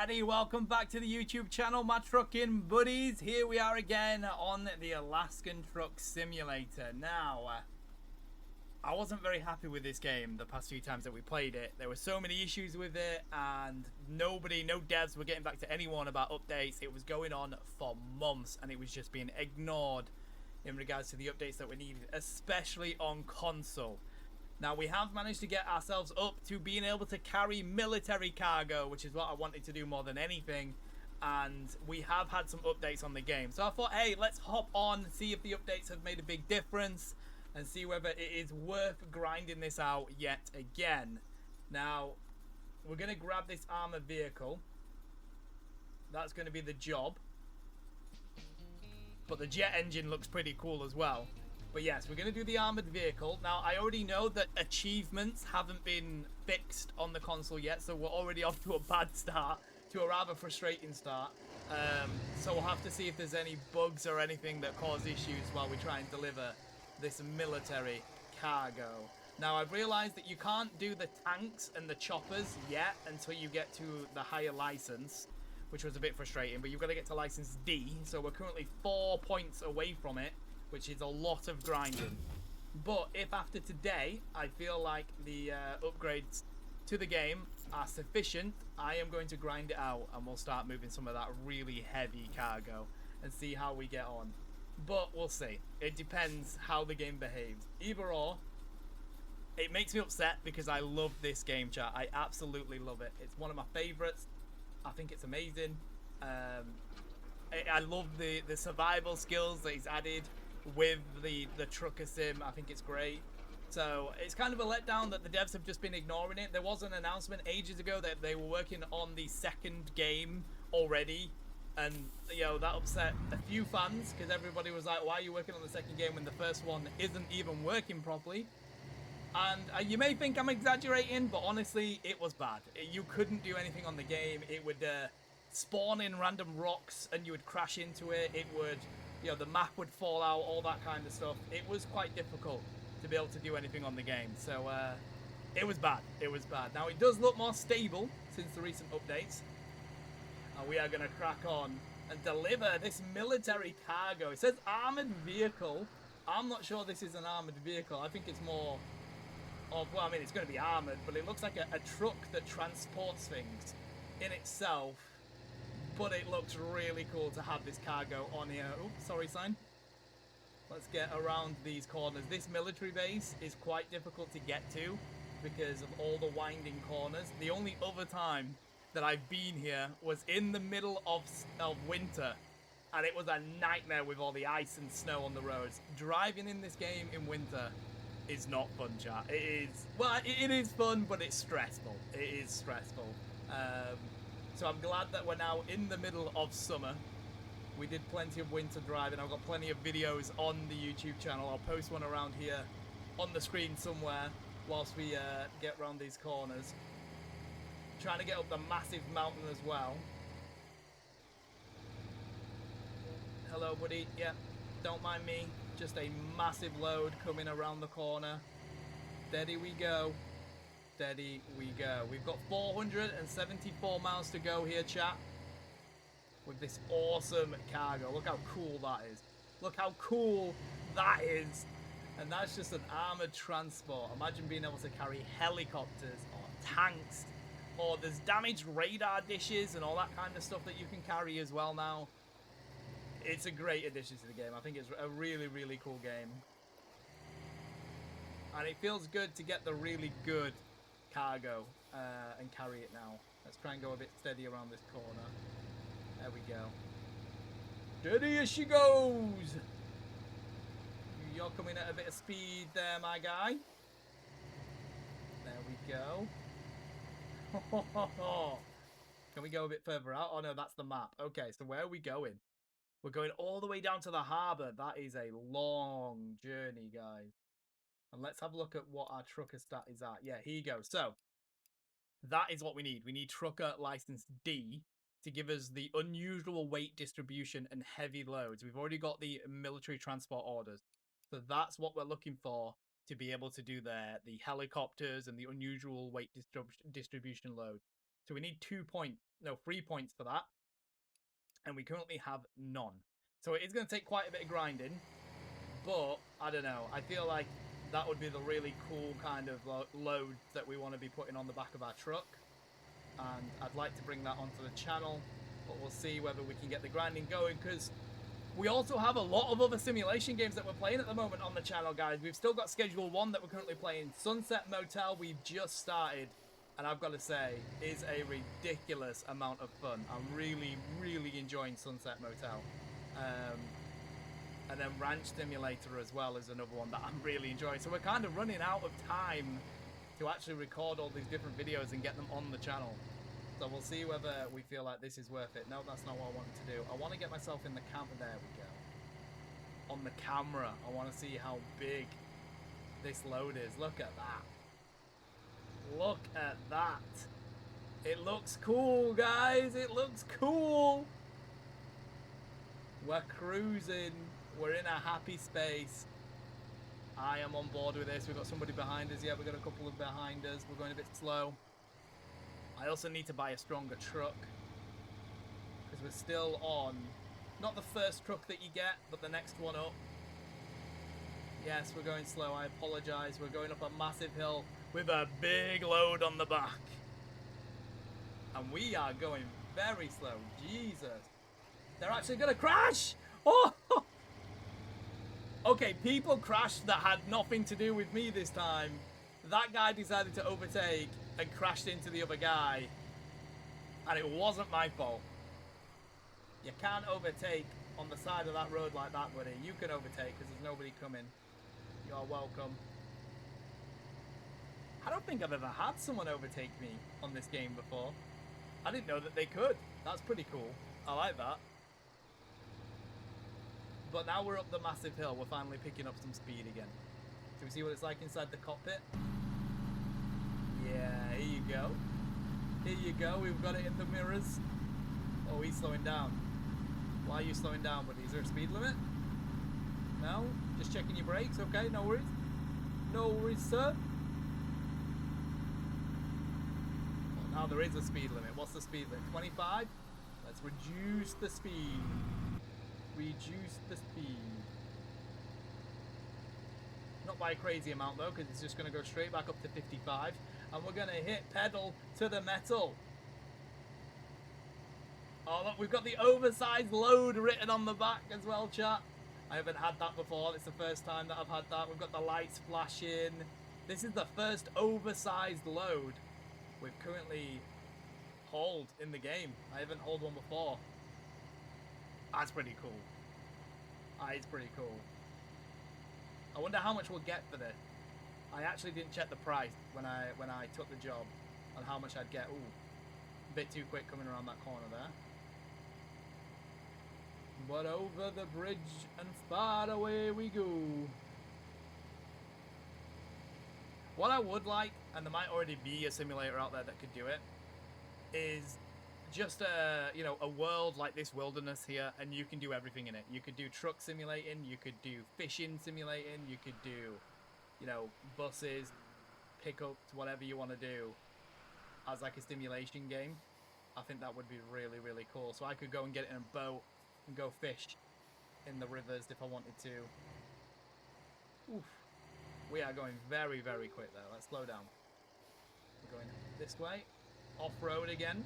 everybody, welcome back to the YouTube channel, my trucking buddies. Here we are again on the Alaskan Truck Simulator. Now, I wasn't very happy with this game the past few times that we played it. There were so many issues with it, and no devs were getting back to anyone about updates. It was going on for months, and it was just being ignored in regards to the updates that we needed, especially on console. Now, we have managed to get ourselves up to being able to carry military cargo, which is what I wanted to do more than anything. And we have had some updates on the game. So I thought, hey, let's hop on, see if the updates have made a big difference, and see whether it is worth grinding this out yet again. Now, we're going to grab this armored vehicle. That's going to be the job. But the jet engine looks pretty cool as well. But yes, we're going to do the armored vehicle. Now, I already know that achievements haven't been fixed on the console yet, so we're already off to a bad start, to a rather frustrating start. So we'll have to see if there's any bugs or anything that cause issues while we try and deliver this military cargo. Now, I've realized that you can't do the tanks and the choppers yet until you get to the higher license, which was a bit frustrating, but you've got to get to license D, so we're currently 4 points away from it, which is a lot of grinding. But if after today I feel like the upgrades to the game are sufficient, I am going to grind it out and we'll start moving some of that really heavy cargo and see how we get on. But we'll see. It depends how the game behaves. Either or, it makes me upset because I love this game, chat. I absolutely love it. It's one of my favorites. I think it's amazing. I love the survival skills that he's added with the trucker sim. I think it's great. So it's kind of a letdown that the devs have just been ignoring it. There was an announcement ages ago that they were working on the second game already, and you know that upset a few fans because everybody was like, why are you working on the second game when the first one isn't even working properly? And you may think I'm exaggerating, but honestly it was bad. You couldn't do anything on the game. It would spawn in random rocks and you would crash into it. It would, you know, the map would fall out, all that kind of stuff. It was quite difficult to be able to do anything on the game. So it was bad. It was bad. Now, it does look more stable since the recent updates. And we are going to crack on and deliver this military cargo. It says armored vehicle. I'm not sure this is an armored vehicle. I think it's more of, well, I mean, it's going to be armored, but it looks like a truck that transports things in itself. But it looks really cool to have this cargo on here. Oops, sorry, sign. Let's get around these corners. This military base is quite difficult to get to because of all the winding corners. The only other time that I've been here was in the middle of winter, and it was a nightmare with all the ice and snow on the roads. Driving in this game in winter is not fun, chat. It is, well, it is fun, but it's stressful. It is stressful. So I'm glad that we're now in the middle of summer. We did plenty of winter driving. I've got plenty of videos on the YouTube channel. I'll post one around here on the screen somewhere whilst we get around these corners. Trying to get up the massive mountain as well. Hello, buddy. Yeah, don't mind me. Just a massive load coming around the corner. Steady we go. Steady we go. We've got 474 miles to go here, chat, with this awesome cargo. Look how cool that is. Look how cool that is. And that's just an armored transport. Imagine being able to carry helicopters or tanks, or there's damaged radar dishes and all that kind of stuff that you can carry as well now. It's a great addition to the game. I think it's a really, really cool game. And it feels good to get the really good cargo and carry it now. Let's try and go a bit steady around this corner. There we go. Steady as she goes! You're coming at a bit of speed there, my guy. There we go. Can we go a bit further out? Oh no, that's the map. Okay, so where are we going? We're going all the way down to the harbour. That is a long journey, guys. And let's have a look at what our trucker stat is at. Yeah, here you go. So, that is what we need. We need trucker license D to give us the unusual weight distribution and heavy loads. We've already got the military transport orders. So that's what we're looking for to be able to do the helicopters and the unusual weight distribution load. So we need 3 points for that. And we currently have none. So it is going to take quite a bit of grinding. But, I don't know. I feel like that would be the really cool kind of load that we want to be putting on the back of our truck. And I'd like to bring that onto the channel. But we'll see whether we can get the grinding going, because we also have a lot of other simulation games that we're playing at the moment on the channel, guys. We've still got Schedule 1 that we're currently playing. Sunset Motel, we've just started. And I've got to say, is a ridiculous amount of fun. I'm really, really enjoying Sunset Motel. And then Ranch Simulator as well is another one that I'm really enjoying. So we're kind of running out of time to actually record all these different videos and get them on the channel. So we'll see whether we feel like this is worth it. No, that's not what I wanted to do. I want to get myself in the camera. There we go. On the camera. I want to see how big this load is. Look at that. Look at that. It looks cool, guys. It looks cool. We're cruising. We're in a happy space. I am on board with this. We've got somebody behind us. Yeah, we've got a couple of behind us. We're going a bit slow. I also need to buy a stronger truck, because we're still on, not the first truck that you get, but the next one up. Yes, we're going slow. I apologize. We're going up a massive hill with a big load on the back. And we are going very slow. Jesus. They're actually going to crash. Oh! Okay, people crashed that had nothing to do with me this time. That guy decided to overtake and crashed into the other guy. And it wasn't my fault. You can't overtake on the side of that road like that, buddy. You can overtake because there's nobody coming. You're welcome. I don't think I've ever had someone overtake me on this game before. I didn't know that they could. That's pretty cool. I like that. But now we're up the massive hill. We're finally picking up some speed again. Do we see what it's like inside the cockpit? Yeah, here you go. Here you go. We've got it in the mirrors. Oh, he's slowing down. Why are you slowing down, buddy? Is there a speed limit? No? Just checking your brakes? Okay, no worries. No worries, sir. Well, now there is a speed limit. What's the speed limit? 25? Let's reduce the speed. Reduce the speed. Not by a crazy amount though, because it's just going to go straight back up to 55. And we're going to hit pedal to the metal. Oh look, we've got the oversized load written on the back as well, chat. I haven't had that before. It's the first time that I've had that. We've got the lights flashing. This is the first oversized load we've currently hauled in the game. I haven't hauled one before. That's pretty cool. That is pretty cool. I wonder how much we'll get for this. I actually didn't check the price when I took the job on how much I'd get. Ooh, a bit too quick coming around that corner there. But over the bridge and far away we go. What I would like, and there might already be a simulator out there that could do it, is just a world like this wilderness here, and you can do everything in it. You could do truck simulating, you could do fishing simulating, you could do, buses, pickups, whatever you want to do as like a simulation game. I think that would be really, really cool. So I could go and get in a boat and go fish in the rivers if I wanted to. Oof. We are going very, very quick there. Let's slow down. We're going this way. Off-road again.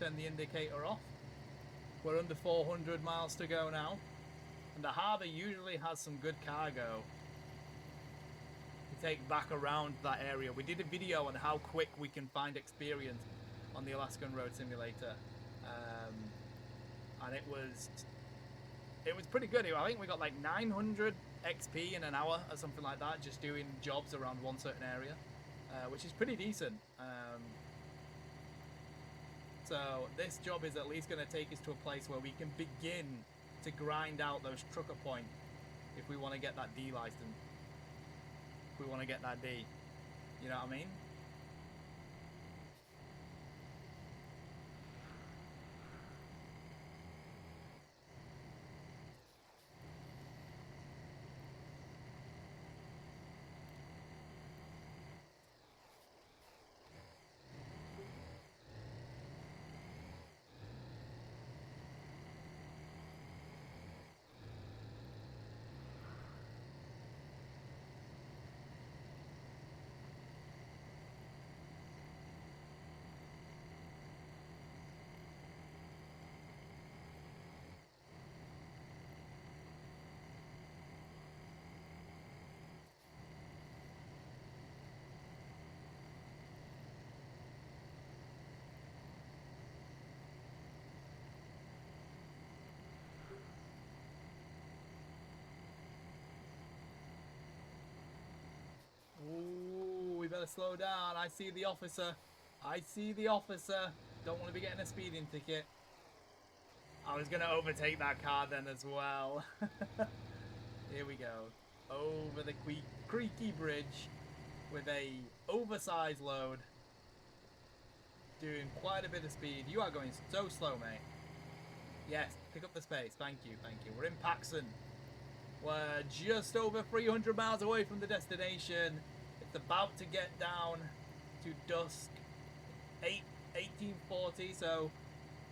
Turn the indicator off. We're under 400 miles to go now. And the harbour usually has some good cargo to take back around that area. We did a video on how quick we can find experience on the Alaskan Road Simulator. And it was pretty good. I think we got like 900 XP in an hour or something like that, just doing jobs around one certain area, which is pretty decent. So this job is at least going to take us to a place where we can begin to grind out those trucker points if we want to get that D license. If we want to get that D. You know what I mean? gotta slow down. I see the officer. I see the officer. Don't want to be getting a speeding ticket. I was gonna overtake that car then as well. Here we go. Over the creaky bridge with a oversized load. Doing quite a bit of speed. You are going so slow, mate. Yes, pick up the space. Thank you, thank you. We're in Paxson. We're just over 300 miles away from the destination. It's about to get down to dusk. 1840, so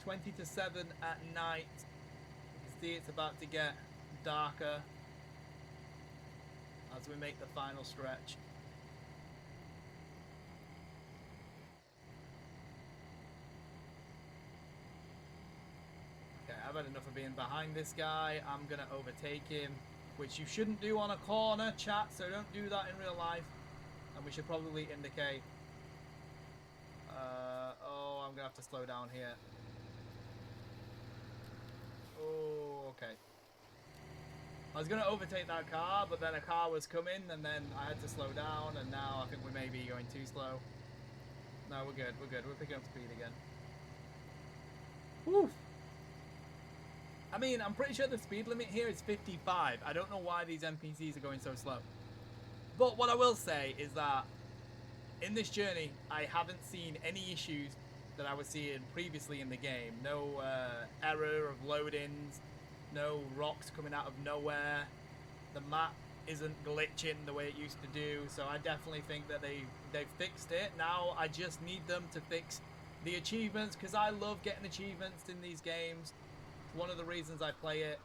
20 to 7 at night. You can see it's about to get darker as we make the final stretch. Okay, I've had enough of being behind this guy. I'm going to overtake him, which you shouldn't do on a corner, chat, so don't do that in real life. And we should probably indicate. Oh, I'm going to have to slow down here. Oh, okay. I was going to overtake that car, but then a car was coming, and then I had to slow down, and now I think we may be going too slow. No, we're good, we're good. We're picking up speed again. Woof! I mean, I'm pretty sure the speed limit here is 55. I don't know why these NPCs are going so slow. But what I will say is that in this journey, I haven't seen any issues that I was seeing previously in the game. No error of load-ins, no rocks coming out of nowhere. The map isn't glitching the way it used to do, so I definitely think that they've fixed it. Now I just need them to fix the achievements, because I love getting achievements in these games. It's one of the reasons I play it.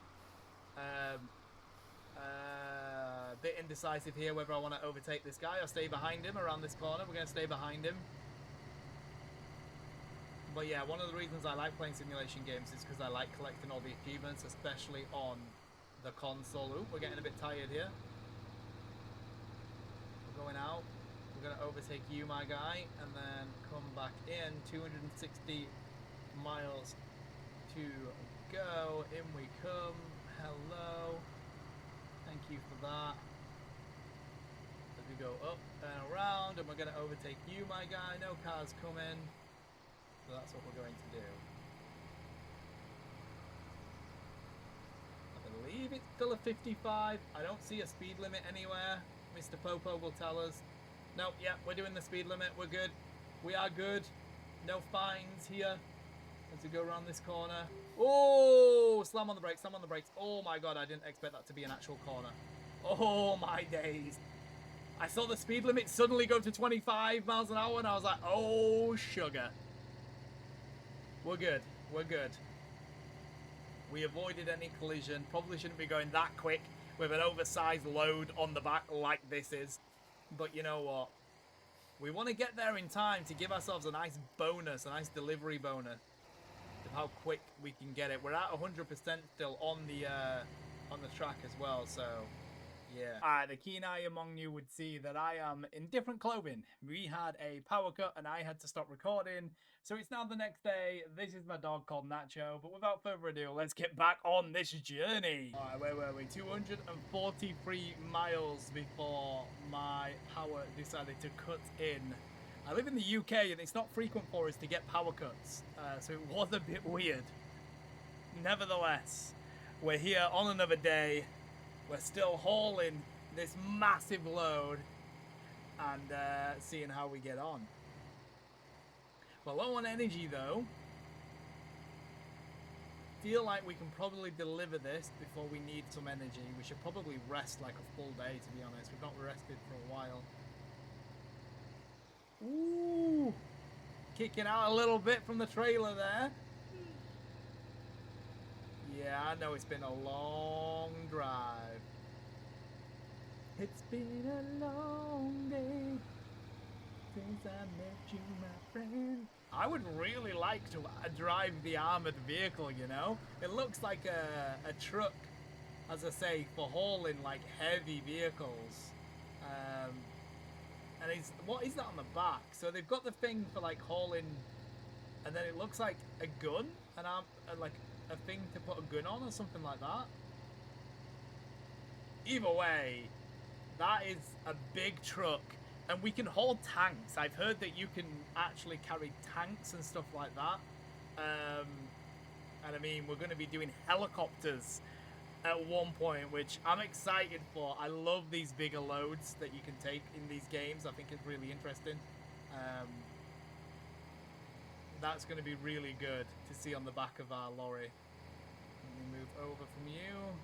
A bit indecisive here whether I want to overtake this guy or stay behind him around this corner. We're going to stay behind him. But yeah, one of the reasons I like playing simulation games is because I like collecting all the achievements, especially on the console. Ooh, we're getting a bit tired here. We're going out. We're going to overtake you, my guy, and then come back in. 260 miles to go. In we come. Hello. Thank you for that. As we go up and around, and we're going to overtake you, my guy. No cars coming. So that's what we're going to do. I believe it's still a 55. I don't see a speed limit anywhere. Mr. Popo will tell us. No, yeah, we're doing the speed limit. We're good. We are good. No fines here as we go around this corner. Oh, slam on the brakes, slam on the brakes. Oh my god, I didn't expect that to be an actual corner. Oh my days. I saw the speed limit suddenly go to 25 miles an hour and I was like, oh, sugar. We're good. We're good. We avoided any collision. Probably shouldn't be going that quick with an oversized load on the back like this is. But you know what? We want to get there in time to give ourselves a nice bonus, a nice delivery bonus of how quick we can get it. We're at 100% still on the track as well, so yeah. Alright, the keen eye among you would see that I am in different clothing. We had a power cut and I had to stop recording. So it's now the next day. This is my dog called Nacho. But without further ado, let's get back on this journey. Alright, where were we? 243 miles before my power decided to cut in. I live in the UK and it's not frequent for us to get power cuts. So it was a bit weird. Nevertheless, we're here on another day. We're still hauling this massive load and seeing how we get on. We're low on energy though. Feel like we can probably deliver this before we need some energy. We should probably rest like a full day, to be honest. We've not rested for a while. Ooh! Kicking out a little bit from the trailer there. Yeah, I know it's been a long drive. It's been a long day since I met you, my friend. I would really like to drive the armored vehicle, you know? It looks like a truck, as I say, for hauling like heavy vehicles. And what is that on the back? So they've got the thing for like hauling, and then it looks like a gun, like a thing to put a gun on or something like that. Either way, that is a big truck, And we can haul tanks. I've heard that you can actually carry tanks and stuff like that. And I mean, we're going to be doing helicopters at one point, which I'm excited for. I love these bigger loads that you can take in these games. I think it's really interesting. That's going to be really good to see on the back of our lorry. Let me move over from you.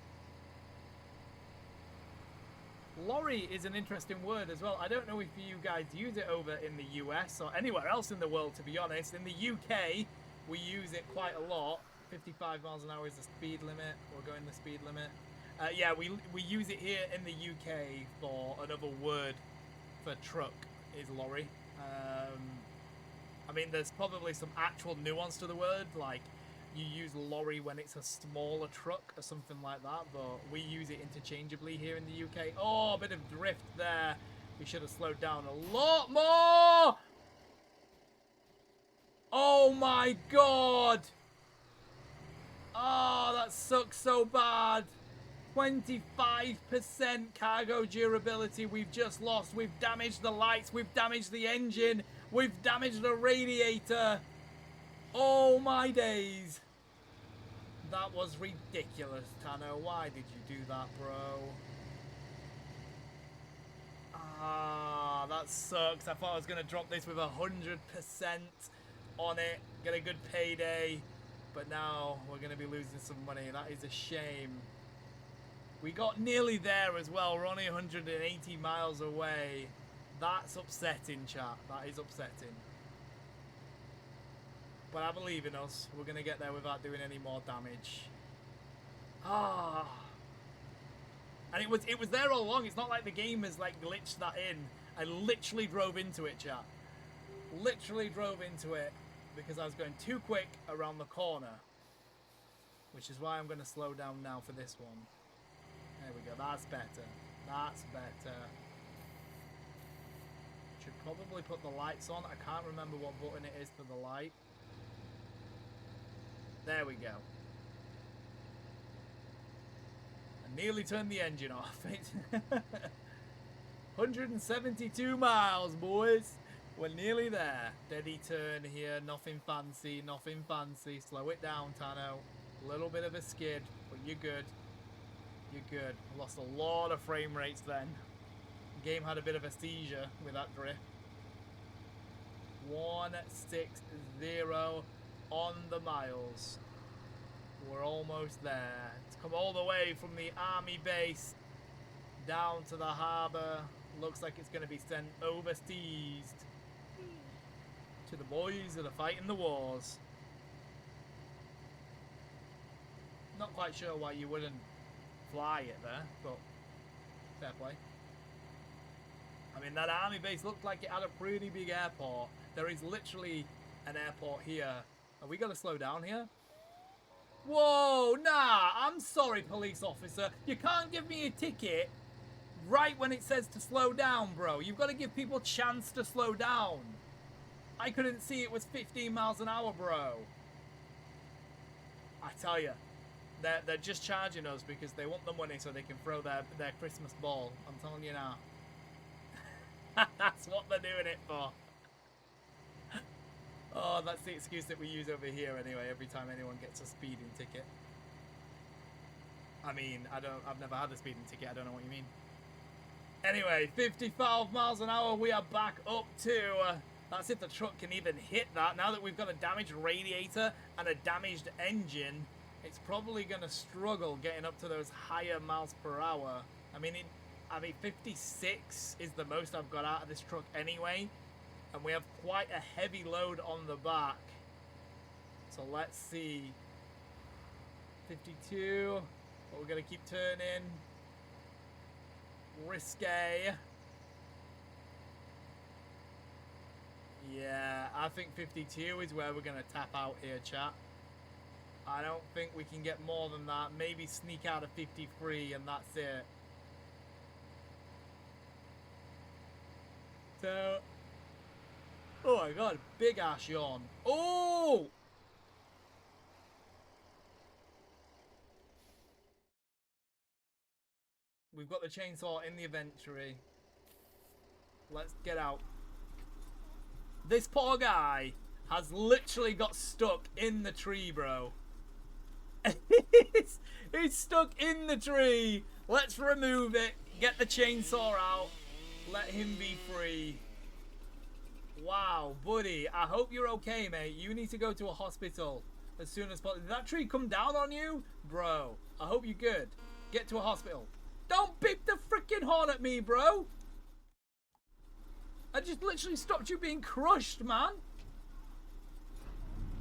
Lorry is an interesting word as well. I don't know if you guys use it over in the US or anywhere else in the world, to be honest. In the UK, we use it quite a lot. 55 miles an hour is the speed limit. We're going the speed limit. Yeah, we use it here in the UK for another word for truck is lorry. I mean, there's probably some actual nuance to the word, like you use lorry when it's a smaller truck or something like that, but we use it interchangeably here in the UK. Oh, a bit of drift there. We should have slowed down a lot more. Oh my god. Oh, that sucks so bad. 25% cargo durability we've just lost. We've damaged the lights. We've damaged the engine. We've damaged the radiator. Oh my days. That was ridiculous, Tano. Why did you do that, bro? Ah, that sucks. I thought I was going to drop this with 100% on it. Get a good payday. But now we're going to be losing some money. That is a shame. We got nearly there as well. We're only 180 miles away. That's upsetting, chat. That is upsetting. But I believe in us. We're going to get there without doing any more damage. Ah. And it was there all along. It's not like the game has like glitched that in. I literally drove into it, chat. Literally drove into it because I was going too quick around the corner. Which is why I'm going to slow down now for this one. There we go. That's better. That's better. Should probably put the lights on. I can't remember what button it is for the light. There we go. I nearly turned the engine off. 172 miles, boys. We're nearly there. Steady turn here. Nothing fancy. Nothing fancy. Slow it down, Tano. A little bit of a skid, but you're good. You're good. Lost a lot of frame rates then. Game had a bit of a seizure with that drift. 160 on the miles. We're almost there. It's come all the way from the army base down to the harbour. Looks like it's going to be sent overseas to the boys that are fighting the wars. Not quite sure why you wouldn't fly it there, but fair play. I mean, that army base looked like it had a pretty big airport. There is literally an airport here. Are we going to slow down here? Whoa, nah, I'm sorry, police officer. You can't give me a ticket right when it says to slow down, bro. You've got to give people a chance to slow down. I couldn't see it was 15 miles an hour, bro. I tell you, they're just charging us because they want the money so they can throw their Christmas ball. I'm telling you now. That's what they're doing it for. Oh, that's the excuse that we use over here anyway, every time anyone gets a speeding ticket. I mean, I've never had a speeding ticket, I don't know what you mean. Anyway, 55 miles an hour, we are back up to, that's if the truck can even hit that. Now that we've got a damaged radiator and a damaged engine, it's probably going to struggle getting up to those higher miles per hour. I mean, 56 is the most I've got out of this truck anyway. And we have quite a heavy load on the back. So let's see. 52. But we're going to keep turning. Risque. Yeah, I think 52 is where we're going to tap out here, chat. I don't think we can get more than that. Maybe sneak out of 53 and that's it. So... oh my god, big ass yawn. Oh! We've got the chainsaw in the inventory. Let's get out. This poor guy has literally got stuck in the tree, bro. He's stuck in the tree. Let's remove it. Get the chainsaw out. Let him be free. Wow, buddy. I hope you're okay, mate. You need to go to a hospital as soon as possible. Did that tree come down on you? Bro, I hope you're good. Get to a hospital. Don't beep the freaking horn at me, bro. I just literally stopped you being crushed, man.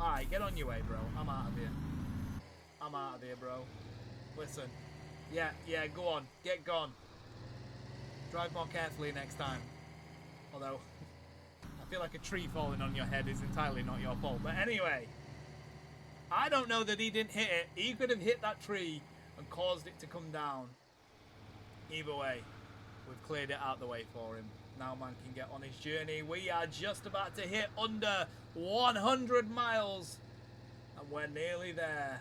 Alright, get on your way, bro. I'm out of here. I'm out of here, bro. Listen. Yeah, go on. Get gone. Drive more carefully next time. Although, I feel like a tree falling on your head is entirely not your fault. But anyway, I don't know that he didn't hit it. He could have hit that tree and caused it to come down. Either way, we've cleared it out the way for him. Now man can get on his journey. We are just about to hit under 100 miles. And we're nearly there.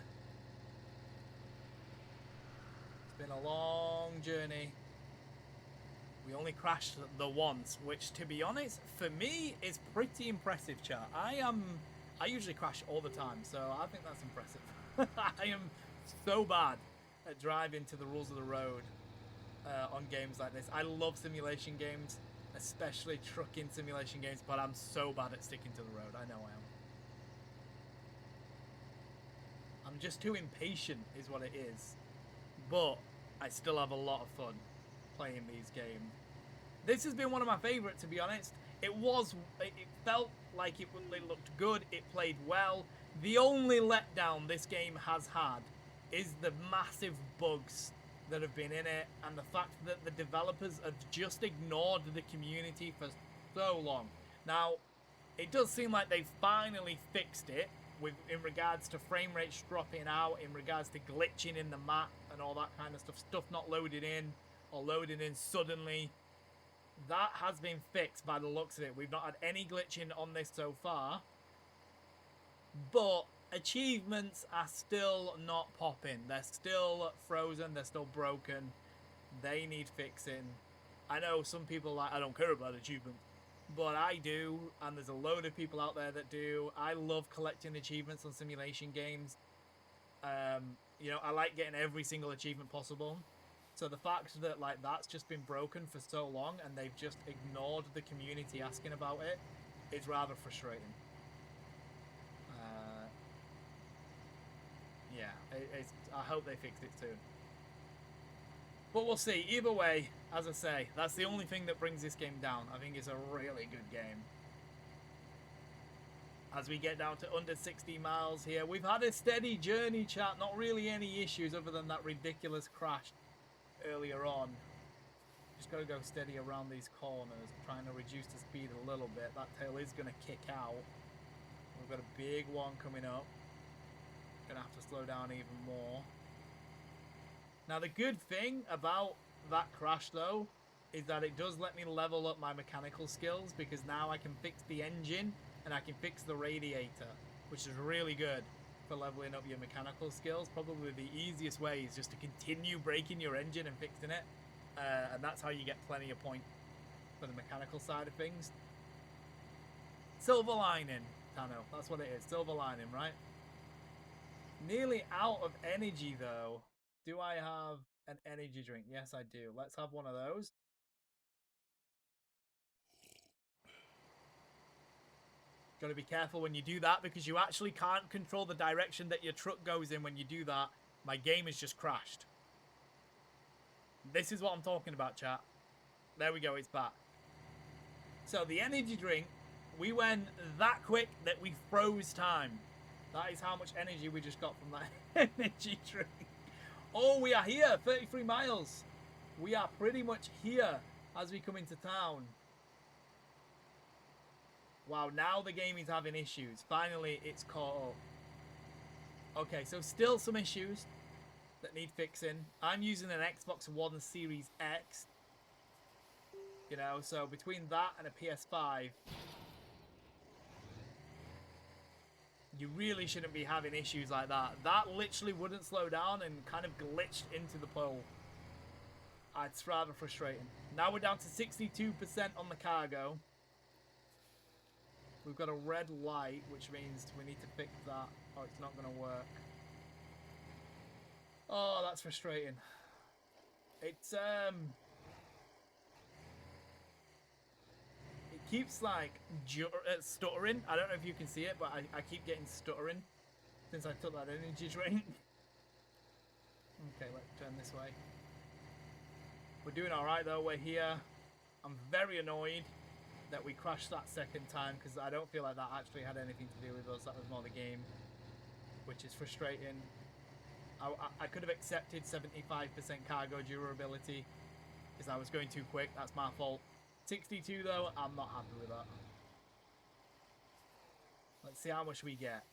It's been a long journey. We only crashed the once, which to be honest, for me, is pretty impressive, chat. I usually crash all the time, so I think that's impressive. I am so bad at driving to the rules of the road on games like this. I love simulation games, especially trucking simulation games, but I'm so bad at sticking to the road. I know I am. I'm just too impatient is what it is. But I still have a lot of fun playing these games. This has been one of my favourites, to be honest. It felt like it looked good, it played well. The only letdown this game has had is the massive bugs that have been in it, and the fact that the developers have just ignored the community for so long. Now, it does seem like they've finally fixed it in regards to frame rates dropping out, in regards to glitching in the map and all that kind of stuff not loaded in or loading in suddenly. That has been fixed by the looks of it. We've not had any glitching on this so far, but achievements are still not popping. They're still frozen, they're still broken. They need fixing. I know some people are like, I don't care about achievements, but I do, and there's a load of people out there that do. I love collecting achievements on simulation games. You know, I like getting every single achievement possible. So the fact that like that's just been broken for so long and they've just ignored the community asking about it is rather frustrating. Yeah, I hope they fixed it soon. But we'll see. Either way, as I say, that's the only thing that brings this game down. I think it's a really good game. As we get down to under 60 miles here, we've had a steady journey, chat. Not really any issues other than that ridiculous crash earlier on. Just got to go steady around these corners, trying to reduce the speed a little bit. That tail is going to kick out. We've got a big one coming up. Gonna have to slow down even more. Now the good thing about that crash though is that it does let me level up my mechanical skills, because now I can fix the engine and I can fix the radiator, which is really good for leveling up your mechanical skills. Probably the easiest way is just to continue breaking your engine and fixing it, and that's how you get plenty of points for the mechanical side of things. Silver lining, Tano, that's what it is. Silver lining, right? Nearly out of energy though. Do I have an energy drink? Yes, I do. Let's have one of those. Got to be careful when you do that, because you actually can't control the direction that your truck goes in when you do that. My game has just crashed. This is what I'm talking about, chat. There we go, it's back. So the energy drink, we went that quick that we froze time. That is how much energy we just got from that energy drink. Oh, we are here, 33 miles. We are pretty much here as we come into town. Wow, now the game is having issues. Finally, it's caught up. Okay, so still some issues that need fixing. I'm using an Xbox One Series X. You know, so between that and a PS5, you really shouldn't be having issues like that. That literally wouldn't slow down and kind of glitched into the pole. It's rather frustrating. Now we're down to 62% on the cargo. We've got a red light, which means we need to fix that, or it's not going to work. Oh, that's frustrating. It's, it keeps, like, stuttering. I don't know if you can see it, but I keep getting stuttering since I took that energy drink. Okay, let's turn this way. We're doing alright, though. We're here. I'm very annoyed that we crashed that second time, because I don't feel like that actually had anything to do with us. That was more the game, which is frustrating. I could have accepted 75% cargo durability because I was going too quick. That's my fault. 62 though, I'm not happy with that. Let's see how much we get.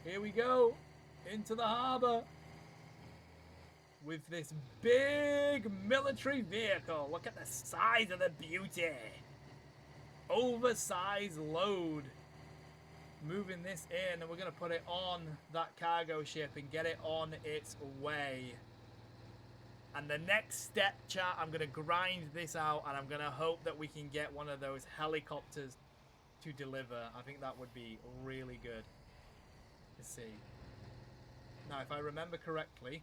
Here we go into the harbour with this big military vehicle. Look at the size of the beauty. Oversized load. Moving this in, and we're going to put it on that cargo ship and get it on its way. And the next step, chat, I'm going to grind this out, and I'm going to hope that we can get one of those helicopters to deliver. I think that would be really good to see. Now, if I remember correctly,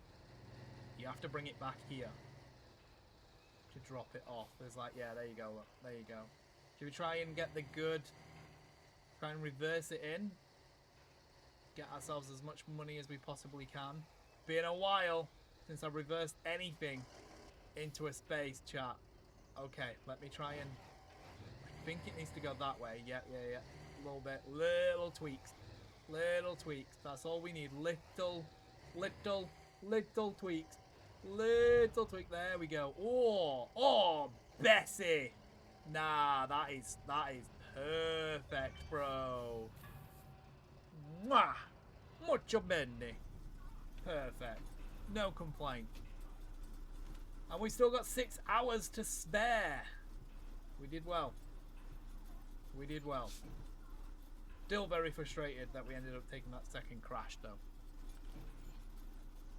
you have to bring it back here to drop it off. There's like, yeah, there you go, look, there you go. Should we try and get the good... Try and reverse it in. Get ourselves as much money as we possibly can. Been a while since I've reversed anything into a space, chat. Okay, let me try and... I think it needs to go that way. Yeah. A little bit. Little tweaks. Little tweaks. That's all we need. Little tweaks. Little tweak. There we go. Oh, Bessie. Nah, that is perfect, bro. Mwah! Mucho bene. Perfect. No complaint. And we still got 6 hours to spare. We did well. We did well. Still very frustrated that we ended up taking that second crash, though.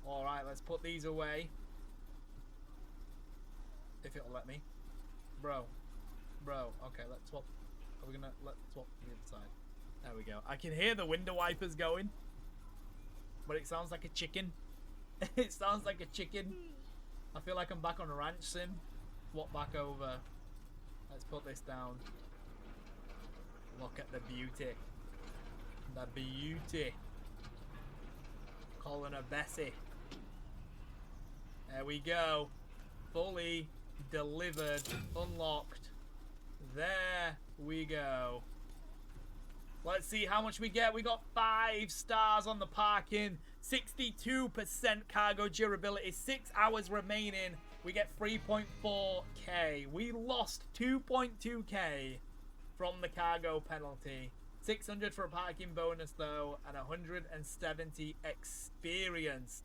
Alright, let's put these away. If it'll let me. Bro. Okay, let's swap. Let's swap to the other side. There we go. I can hear the window wipers going. But it sounds like a chicken. It sounds like a chicken. I feel like I'm back on a ranch sim. Swap back over. Let's put this down. Look at the beauty. The beauty. Calling her Bessie. There we go. Fully delivered. Unlocked. There we go. Let's see how much we get. We got 5 stars on the parking. 62% cargo durability. 6 hours remaining. We get 3.4k. We lost 2.2k from the cargo penalty. 600 for a parking bonus though, and 170 experience.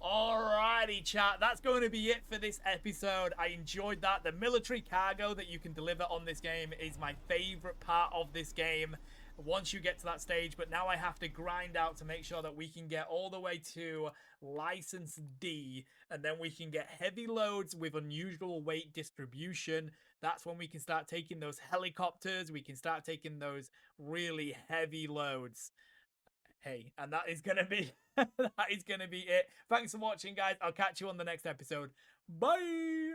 Alrighty, chat. That's going to be it for this episode. I enjoyed that. The military cargo that you can deliver on this game is my favorite part of this game once you get to that stage. But now I have to grind out to make sure that we can get all the way to license D, and then we can get heavy loads with unusual weight distribution. That's when we can start taking those helicopters. We can start taking those really heavy loads. Hey, and that is gonna be that is gonna be it. Thanks for watching, guys. I'll catch you on the next episode. Bye.